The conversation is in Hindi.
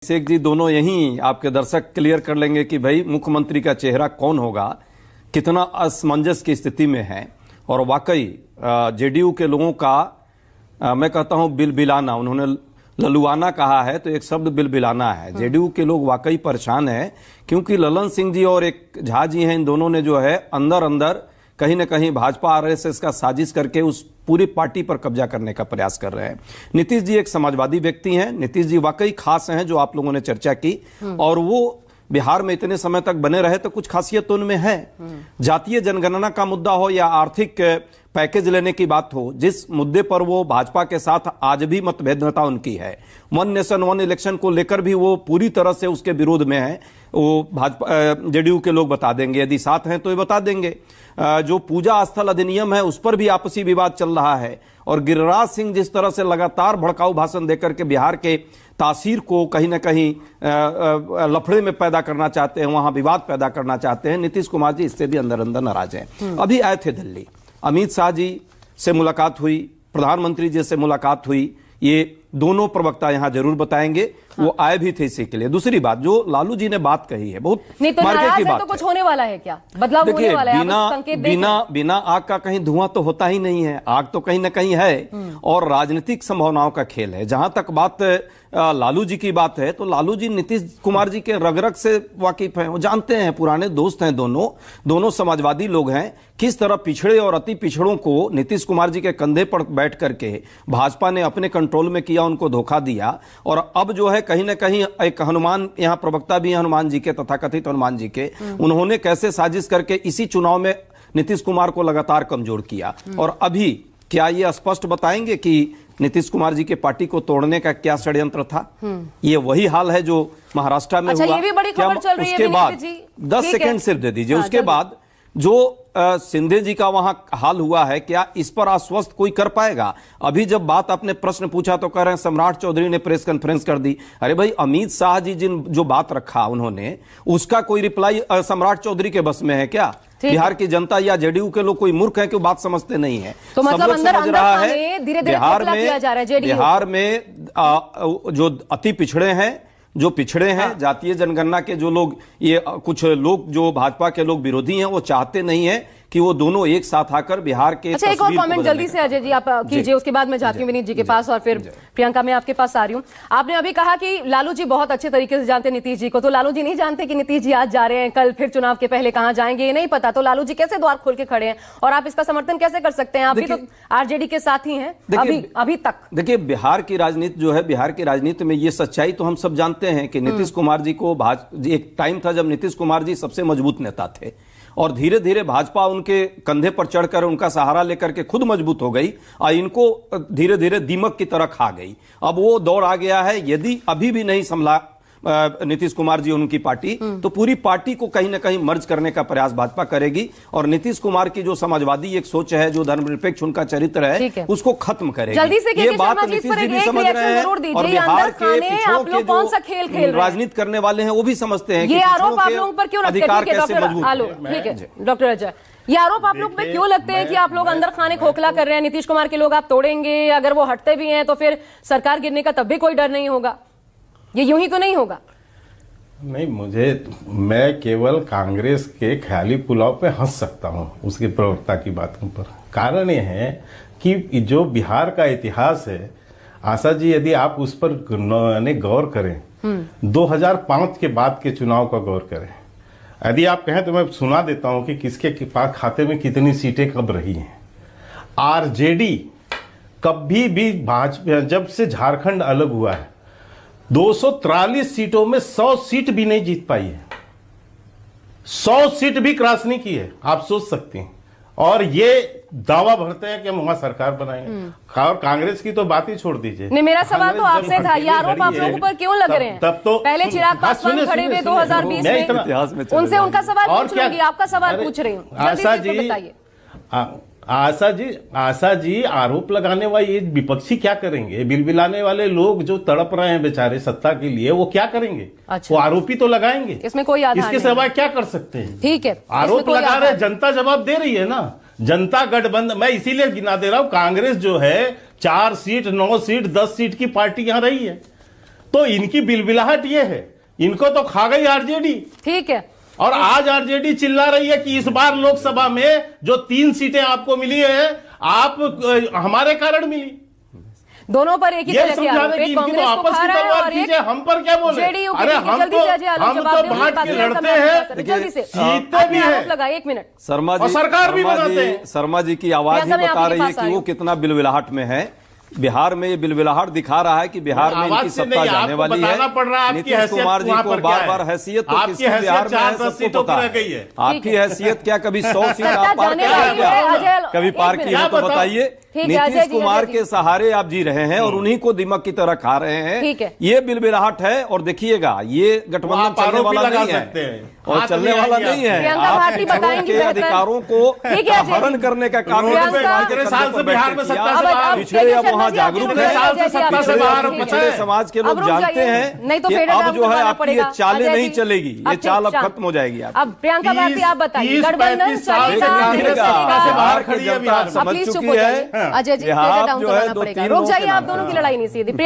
अभिषेक जी दोनों यहीं आपके दर्शक क्लियर कर लेंगे कि भाई मुख्यमंत्री का चेहरा कौन होगा, कितना असमंजस की स्थिति में है। और वाकई जेडीयू के लोगों का मैं कहता हूं बिलबिलाना, उन्होंने ललुआना कहा है तो एक शब्द बिलबिलाना है। जेडीयू के लोग वाकई परेशान है क्योंकि ललन सिंह जी और एक झा जी हैं, इन दोनों ने जो है अंदर अंदर कहीं ना कहीं भाजपा आरएसएस का साजिश करके उस पूरी पार्टी पर कब्जा करने का प्रयास कर रहे हैं। नीतीश जी एक समाजवादी व्यक्ति हैं, नीतीश जी वाकई खास हैं जो आप लोगों ने चर्चा की, और वो बिहार में इतने समय तक बने रहे तो कुछ खासियत तो उनमें है। जातीय जनगणना का मुद्दा हो या आर्थिक पैकेज लेने की बात हो, जिस मुद्दे पर वो भाजपा के साथ आज भी मतभेदता उनकी है, वन नेशन वन इलेक्शन को लेकर भी वो पूरी तरह से उसके विरोध में है। वो भाजपा जेडीयू के लोग बता देंगे, यदि साथ हैं तो ये बता देंगे। जो पूजा स्थल अधिनियम है उस पर भी आपसी विवाद चल रहा है। और गिरिराज सिंह जिस तरह से लगातार भड़काऊ भाषण देकर के बिहार के तासीर को कहीं ना कहीं लफड़े में पैदा करना चाहते हैं, वहां विवाद पैदा करना चाहते हैं। नीतीश कुमार जी इससे भी अंदर अंदर नाराज हैं। अभी आए थे दिल्ली, अमित शाह जी से मुलाकात हुई, प्रधानमंत्री जी से मुलाकात हुई, ये दोनों प्रवक्ता यहां जरूर बताएंगे। वो आए भी थे इसी के लिए। दूसरी बात जो लालू जी ने बात कही है बहुत नहीं तो मार्केट की बात तो कुछ होने वाला है क्या, बदलाव होने वाला है? बिना आग का कहीं धुआं तो होता ही नहीं है, आग तो कहीं ना कहीं है और राजनीतिक संभावनाओं का खेल है। जहां तक बात लालू जी की बात है तो लालू जी नीतीश कुमार जी के रग-रग से वाकिफ हैं, वो जानते हैं, पुराने दोस्त हैं, दोनों समाजवादी लोग हैं। किस तरह पिछड़े और अति पिछड़ों को नीतीश कुमार जी के कंधे पर बैठ करके भाजपा ने अपने कंट्रोल में किया, उनको धोखा दिया। और अब जो है कहीं ना कहीं एक हनुमान, यहां प्रवक्ता भी हनुमान जी के, तथाकथित हनुमान जी के, उन्होंने कैसे साजिश करके इसी चुनाव में नीतीश कुमार को लगातार कमजोर किया। और अभी क्या ये स्पष्ट बताएंगे कि नीतीश कुमार जी के पार्टी को तोड़ने का क्या षड्यंत्र था? ये वही हाल है जो महाराष्ट्र में हुआ। ये भी बड़ी खबर चल रही है। उसके बाद 10 सेकंड सिर्फ दे दीजिए। उसके बाद जो सिंधे जी का वहां हाल हुआ है, क्या इस पर आश्वस्त कोई कर पाएगा? अभी जब बात आपने प्रश्न पूछा तो कह रहे हैं सम्राट चौधरी ने प्रेस कॉन्फ्रेंस कर दी। अरे भाई, अमित शाह जी जो बात रखा उन्होंने, उसका कोई रिप्लाई सम्राट चौधरी के बस में है क्या? बिहार की जनता या जेडीयू के लोग कोई मूर्ख है कि बात समझते नहीं है? तो मतलब अंदर समझ रहा है धीरे-धीरे बिहार में जो अति पिछड़े हैं, जो पिछड़े हैं, जातीय जनगणना के जो लोग, ये कुछ लोग जो भाजपा के लोग विरोधी हैं, वो चाहते नहीं है कि वो दोनों एक साथ आकर बिहार के। अच्छा, एक और कमेंट जल्दी से अजय जी आप कीजिए, उसके बाद मैं जाती हूँ विनीत जी के पास और फिर प्रियंका मैं आपके पास आ रही हूँ। आपने अभी कहा कि लालू जी बहुत अच्छे तरीके से जानते नीतीश जी को, तो लालू जी नहीं जानते कि नीतीश जी आज जा रहे हैं, कल फिर चुनाव के पहले कहाँ जाएंगे, ये नहीं पता, तो लालू जी कैसे द्वार खोल के खड़े हैं और आप इसका समर्थन कैसे कर सकते हैं? आप भी तो आरजेडी के साथ ही हैं अभी तक। देखिए, बिहार की राजनीति जो है, बिहार की राजनीति में ये सच्चाई तो हम सब जानते हैं कि नीतीश कुमार जी को एक टाइम था जब नीतीश कुमार जी सबसे मजबूत नेता थे और धीरे धीरे भाजपा उनके कंधे पर चढ़कर उनका सहारा लेकर के खुद मजबूत हो गई और इनको धीरे धीरे दीमक की तरह खा गई। अब वो दौर आ गया है, यदि अभी भी नहीं संभला नीतीश कुमार जी उनकी पार्टी, तो पूरी पार्टी को कहीं ना कहीं मर्ज करने का प्रयास भाजपा करेगी और नीतीश कुमार की जो समाजवादी एक सोच है, जो धर्मनिरपेक्ष उनका चरित्र है, उसको खत्म करेगी। जल्दी से ये बात नीतीश जी भी समझ रहे हैं और बिहार के पिछड़ों के जो राजनीति करने वाले हैं वो भी समझते हैं ये आरोप आप लोगों पर क्यों अधिकार कैसे मजबूत। ठीक है डॉक्टर अजय, ये आरोप आप लोग पे क्यों लगते हैं कि आप लोग अंदर खाने खोखला कर रहे हैं? नीतीश कुमार के लोग आप तोड़ेंगे, अगर वो हटते भी हैं तो फिर सरकार गिरने का तब भी कोई डर नहीं होगा, ये यूं ही तो नहीं होगा? नहीं, मैं केवल कांग्रेस के ख्याली पुलाव पे हंस सकता हूं उसके प्रवक्ता की बातों पर। कारण ये है कि जो बिहार का इतिहास है, आशा जी, यदि आप उस पर गौर करें, 2005 के बाद के चुनाव का गौर करें, यदि आप कहें तो मैं सुना देता हूं कि किसके पास खाते में कितनी सीटें कब रही हैं। आरजेडी कभी भी भाजपा, जब से झारखंड अलग हुआ है, 243 सीटों में 100 सीट भी नहीं जीत पाई है, 100 सीट भी क्रॉस नहीं की है, आप सोच सकते हैं। और ये दावा भरते हैं कि हम वहां सरकार बनाएंगे। और कांग्रेस की तो बात ही छोड़ दीजिए। नहीं, मेरा सवाल तो आपसे था, ये आरोप आप लोगों पर क्यों लग रहे हैं? तब तो पहले चिराग पासवान खड़े हुए 2020 में, उनसे उनका सवाल पूछ लूंगी, आपका सवाल पूछ रही हूँ, बताइए। आशा जी, आरोप लगाने वाले ये विपक्षी क्या करेंगे? बिलबिलाने वाले लोग जो तड़प रहे हैं बेचारे सत्ता के लिए, वो क्या करेंगे? अच्छा। वो आरोपी तो लगाएंगे, इसमें कोई आधार इसके सिवा क्या कर सकते हैं? ठीक है, आरोप लगा रहे, जनता जवाब दे रही है ना। जनता गठबंधन, मैं इसीलिए गिना दे रहा हूं, कांग्रेस जो है 4 सीट 9 सीट 10 सीट की पार्टी यहां रही है। तो इनकी बिलबिलाहट ये है, इनको तो खा गई आरजेडी। ठीक है, और आज आरजेडी चिल्ला रही है कि इस बार लोकसभा में जो 3 सीटें आपको मिली है, आप हमारे कारण मिली। दोनों पर एक ही ये तरह के आरोप, समझाना कि एक इनकी कांग्रेस तो को आपस खा की रहा है तलवार और एक खींचे, हम पर क्या बोले? जेडीयू के अरे ठीक है, हम जल्दी तो से अजय आलोक जवाब दें, बांट के प्रियंका लड़ते मैम हैं, जल्दी से जीतते भी हैं। लगा 1 मिनट। शर्मा जी, और सरकार भी बनाते हैं। शर्मा जी की आवाज ही प्रियंका, मैं बता आपके रही है पास कि आई वो हूं। कितना बिलबिलाहट में है। बिहार में ये बिलबिलाहट दिखा रहा है कि बिहार में आवाज इनकी से सत्ता नहीं, जाने आपको वाली बताना है। पड़ रहा है आपकी नीतीश हैसियत कुमार जी वहां को पर क्या बार है। बार हैसियत तो आपकी किसकी बिहार हैसियत में है 4-10 सबको सीटों पता की रह है। गई है। आपकी हैसियत क्या कभी 100 सीट सत्ता आप पार जाने कर वाली क्या? है, अजय, कभी एक पार मिनट। की है तो क्या बताओ? बताइए। ठीक है, अजय नीतीश जी, कुमार अजय जी। के सहारे आप जी रहे हैं और उन्हीं को दिमक की तरह खा रहे हैं। ठीक है। ये बिलबिलाहट है और देखिएगा ये गठबंधन आप चलने आरोप भी वाला लगा नहीं सकते है हैं। और हाथ चलने में वाला आएंगे नहीं है। प्रियंका आप भारती बताएंगी के बेहतर। अधिकारों को ठीक है, अजय जी। हरण करने का काम प्रियंका- कितने साल से बिहार में सत्ता से बाहर- पिछड़े अब वहाँ जागरूक कितने है। साल से सत्ता से बाहर ठीक है। पता पिछड़े है? समाज के अब लोग रुक जानते जाइए। हैं नहीं तो कि फेडर अब आपको जो है बताना आपकी ये पड़ेगा। चालें अजय नहीं जी, चलेगी, ये चाल अब शांत। खत्म हो जाएगी। अब प्रियंका भारती आप बताइए, 30, गठबंधन 35 साल चलेगा, से कांग्रेस चलेगा। सत्ता से बाहर खड़ी है जनता बिहार में। समझ प्लीज चुप चुकी हो है जाइए। अजय जी, यहाँ प्रेजेंट आप डाउन जो है करवाना 2-3 पड़ेगा। रुक लोगों के जाइए, आप नाम दोनों पे। की लड़ाई नहीं सीधी।